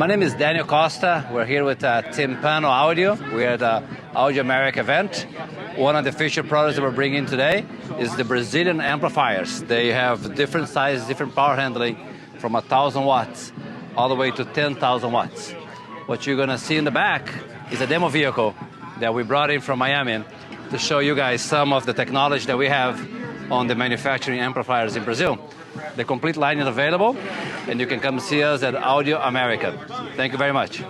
My name is Daniel Costa. We're here with Timpano Audio. We're at the Audio America event. One of the featured products that we're bringing today is the Brazilian Amplifiers. They have different sizes, different power handling, from 1,000 watts all the way to 10,000 watts. What you're gonna see in the back is a demo vehicle that we brought in from Miami to show you guys some of the technology that we have on the manufacturing amplifiers in Brazil. The complete line is available, and you can come see us at Audio America. Thank you very much.